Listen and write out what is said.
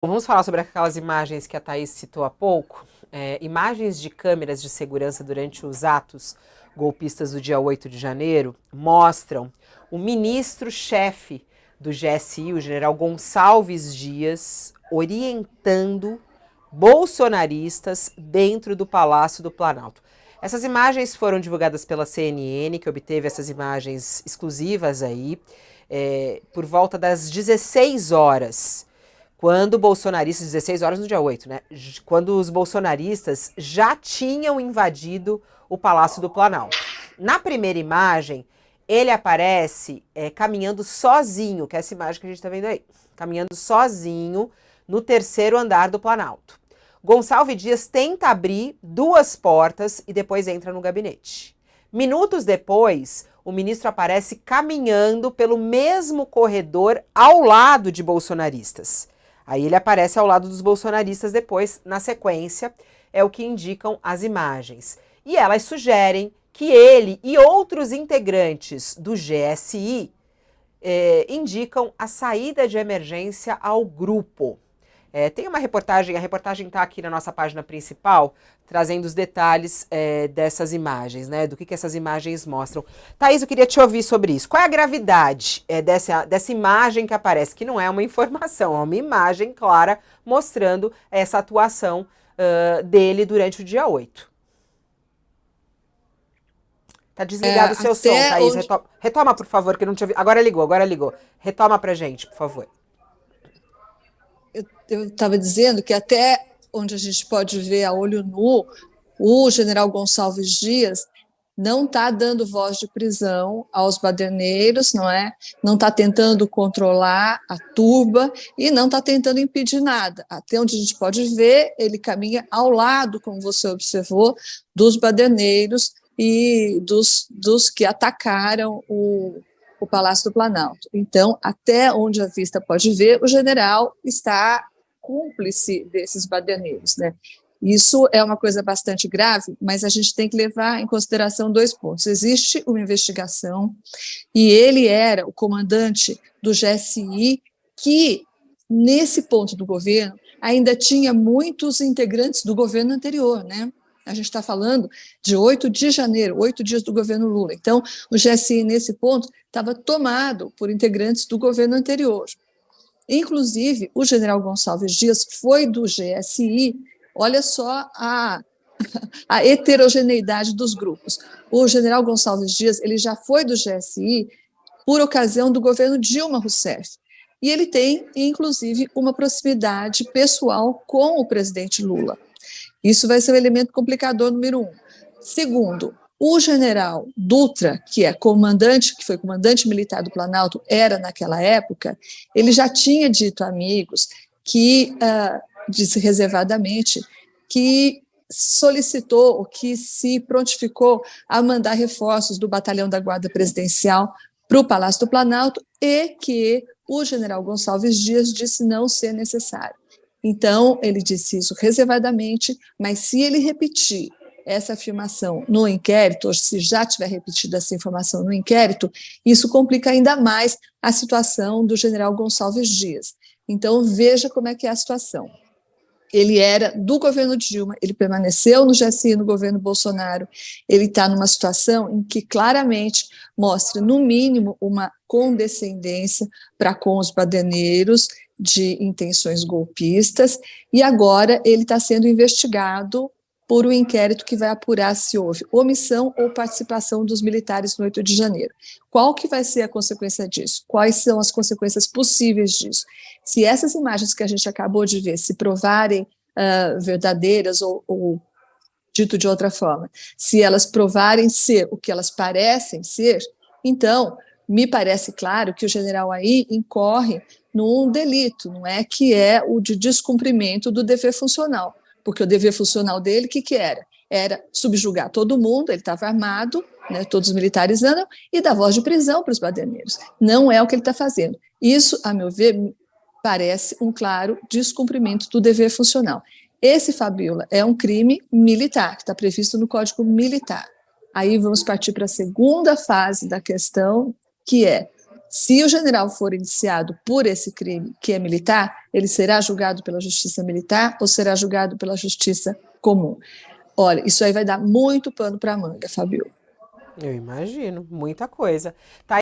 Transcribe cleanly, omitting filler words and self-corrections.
Vamos falar sobre aquelas imagens que a Thaís citou há pouco. Imagens de câmeras de segurança durante os atos golpistas do dia 8 de janeiro mostram o ministro-chefe do GSI, o general Gonçalves Dias, orientando bolsonaristas dentro do Palácio do Planalto. Essas imagens foram divulgadas pela CNN, que obteve essas imagens exclusivas aí, por volta das 16 horas. Quando bolsonaristas, 16 horas no dia 8, né? Quando os bolsonaristas já tinham invadido o Palácio do Planalto. Na primeira imagem, ele aparece caminhando sozinho, que é essa imagem que a gente tá vendo aí. Caminhando sozinho no terceiro andar do Planalto. Gonçalves Dias tenta abrir duas portas e depois entra no gabinete. Minutos depois, o ministro aparece caminhando pelo mesmo corredor ao lado de bolsonaristas. Aí ele aparece ao lado dos bolsonaristas depois, na sequência, é o que indicam as imagens. E elas sugerem que ele e outros integrantes do GSI indicam a saída de emergência ao grupo. Tem uma reportagem, a reportagem está aqui na nossa página principal, trazendo os detalhes dessas imagens, né? Do que essas imagens mostram. Thaís, eu queria te ouvir sobre isso. Qual é a gravidade dessa imagem que aparece? Que não é uma informação, é uma imagem clara mostrando essa atuação dele durante o dia 8. Tá desligado o seu som, Thaís. Onde... Retoma, por favor, que eu não te ouvi. Agora ligou. Retoma pra gente, por favor. Eu estava dizendo que até onde a gente pode ver a olho nu, o general Gonçalves Dias não está dando voz de prisão aos baderneiros, não é? Não está tentando controlar a turba e não está tentando impedir nada. Até onde a gente pode ver, ele caminha ao lado, como você observou, dos baderneiros e dos que atacaram o Palácio do Planalto. Então, até onde a vista pode ver, o general está cúmplice desses baderneiros, né? Isso é uma coisa bastante grave, mas a gente tem que levar em consideração dois pontos. Existe uma investigação e ele era o comandante do GSI que, nesse ponto do governo, ainda tinha muitos integrantes do governo anterior, né? A gente está falando de 8 de janeiro, 8 dias do governo Lula. Então, o GSI, nesse ponto, estava tomado por integrantes do governo anterior. Inclusive, o general Gonçalves Dias foi do GSI. Olha só a heterogeneidade dos grupos. O general Gonçalves Dias ele já foi do GSI por ocasião do governo Dilma Rousseff. E ele tem, inclusive, uma proximidade pessoal com o presidente Lula. Isso vai ser um elemento complicador número 1. Segundo, o general Dutra, que foi comandante militar do Planalto, era naquela época, ele já tinha dito a amigos que, disse reservadamente, que solicitou, ou que se prontificou a mandar reforços do batalhão da Guarda Presidencial para o Palácio do Planalto e que o general Gonçalves Dias disse não ser necessário. Então, ele disse isso reservadamente, mas se ele repetir essa afirmação no inquérito, ou se já tiver repetido essa informação no inquérito, isso complica ainda mais a situação do general Gonçalves Dias. Então, veja como é que é a situação. Ele era do governo Dilma, ele permaneceu no GSI no governo Bolsonaro, ele está numa situação em que claramente mostra, no mínimo, uma condescendência para com os baderneiros de intenções golpistas, e agora ele está sendo investigado por um inquérito que vai apurar se houve omissão ou participação dos militares no 8 de janeiro. Qual que vai ser a consequência disso? Quais são as consequências possíveis disso? Se essas imagens que a gente acabou de ver se provarem verdadeiras ou, dito de outra forma, se elas provarem ser o que elas parecem ser, então me parece claro que o general aí incorre num delito, não é que é o de descumprimento do dever funcional, porque o dever funcional dele, o que era? Era subjugar todo mundo, ele estava armado, né, todos os militares andam, e dar voz de prisão para os baderneiros. Não é o que ele está fazendo. Isso, a meu ver, parece um claro descumprimento do dever funcional. Esse, Fabiola, é um crime militar, que está previsto no Código Militar. Aí vamos partir para a segunda fase da questão, que é Se o general for indiciado por esse crime que é militar, ele será julgado pela justiça militar ou será julgado pela justiça comum? Olha, isso aí vai dar muito pano para manga, Fabio. Eu imagino, muita coisa. Tá